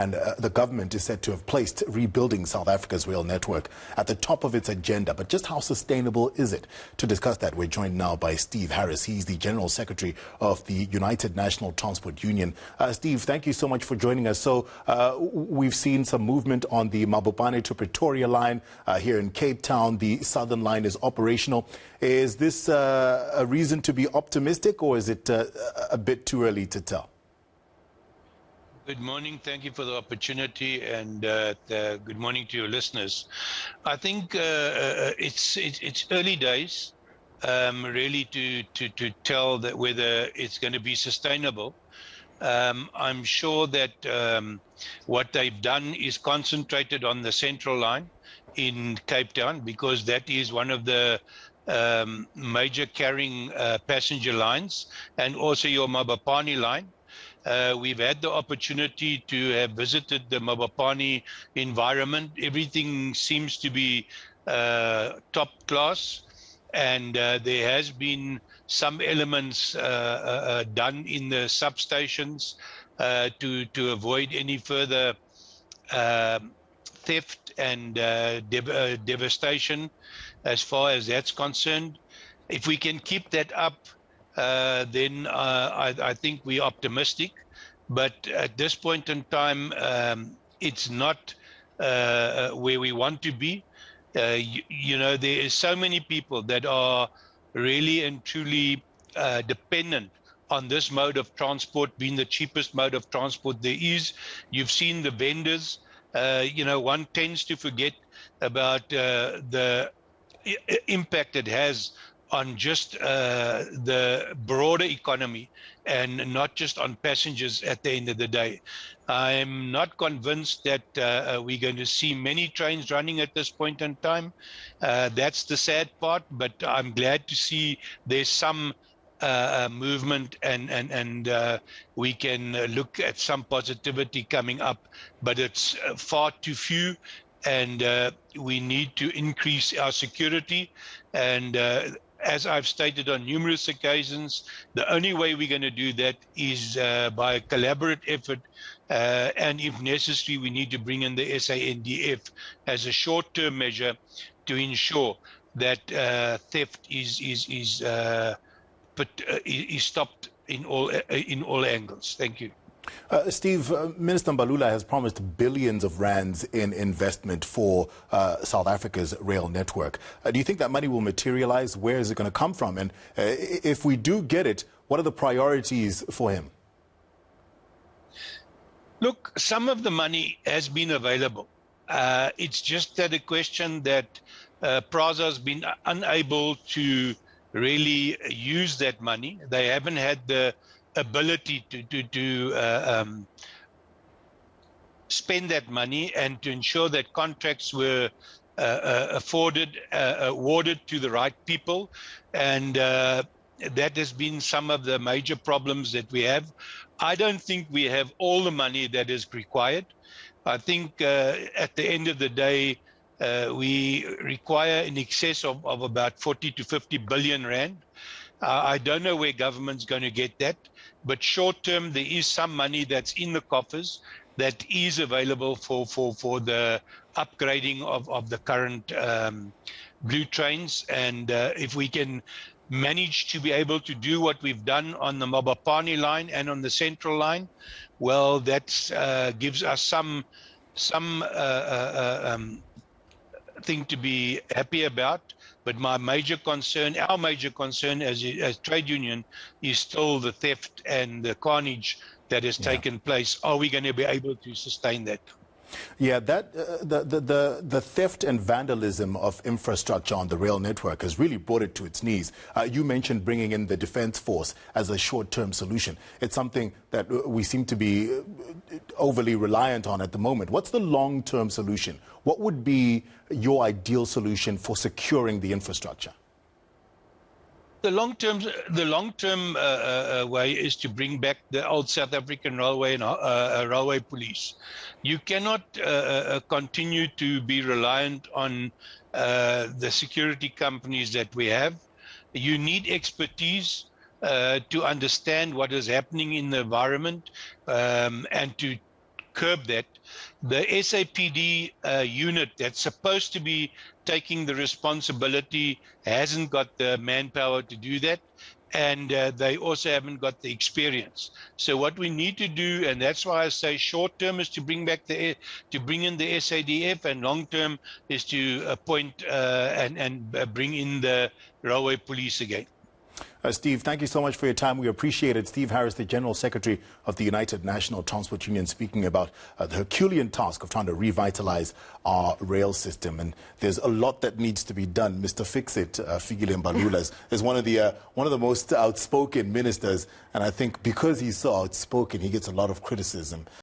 And the government is said to have placed rebuilding South Africa's rail network at the top of its agenda. But just how sustainable is it? To discuss that, we're joined now by Steve Harris. He's the General Secretary of the United National Transport Union. Steve, thank you so much for joining us. So we've seen some movement on the Mabopane to Pretoria line. Here in Cape Town, the southern line is operational. Is this a reason to be optimistic, or is it a bit too early to tell? Good morning. Thank you for the opportunity, and good morning to your listeners. I think it's early days, really, to tell that whether it's going to be sustainable. I'm sure that what they've done is concentrated on the central line in Cape Town, because that is one of the major carrying passenger lines, and also your Mabopane line. We've had the opportunity to have visited the Mabopane environment. Everything seems to be top class, and there has been some elements done in the substations to avoid any further theft and devastation as far as that's concerned. If we can keep that up, then I think we're optimistic. But at this point in time, it's not where we want to be. You know, there is so many people that are really and truly dependent on this mode of transport being the cheapest mode of transport there is. You've seen the vendors. You know, one tends to forget about the impact it has on just the broader economy, and not just on passengers at the end of the day. I'm not convinced that we're going to see many trains running at this point in time. That's the sad part, but I'm glad to see there's some movement, and we can look at some positivity coming up, but it's far too few, and we need to increase our security. And as I've stated on numerous occasions, the only way we're going to do that is by a collaborative effort, and if necessary, we need to bring in the SANDF as a short-term measure to ensure that theft is stopped in all angles. Thank you. Steve, Minister Mbalula has promised billions of rands in investment for South Africa's rail network. Do you think that money will materialize? Where is it going to come from? And if we do get it, what are the priorities for him? Look, some of the money has been available. It's just that a question that PRASA has been unable to really use that money. They haven't had the ability to spend that money and to ensure that contracts were awarded to the right people, and that has been some of the major problems that we have. I don't think we have all the money that is required. I think at the end of the day, we require in excess of about 40 to 50 billion rand. I don't know where government's going to get that, but short term, there is some money that's in the coffers that is available for the upgrading of the current blue trains. And if we can manage to be able to do what we've done on the Mabopane line and on the central line, well, that gives us some thing to be happy about. But my major concern, our major concern as trade union, is still the theft and the carnage that has taken place. Are we going to be able to sustain that? Yeah, that the theft and vandalism of infrastructure on the rail network has really brought it to its knees. You mentioned bringing in the Defence Force as a short-term solution. It's something that we seem to be overly reliant on at the moment. What's the long-term solution? What would be your ideal solution for securing the infrastructure? The long-term way is to bring back the old South African Railway and Railway Police. You cannot continue to be reliant on the security companies that we have. You need expertise to understand what is happening in the environment, and to curb that. The SAPD unit that's supposed to be taking the responsibility hasn't got the manpower to do that, and they also haven't got the experience. So what we need to do, and that's why I say short term is to bring in the SADF, and long term is to appoint and bring in the railway police again. Steve, thank you so much for your time. We appreciate it. Steve Harris, the General Secretary of the United National Transport Union, speaking about the Herculean task of trying to revitalize our rail system. And there's a lot that needs to be done. Mr. Fix-It, Fikile Mbalula, is one of the most outspoken ministers. And I think because he's so outspoken, he gets a lot of criticism.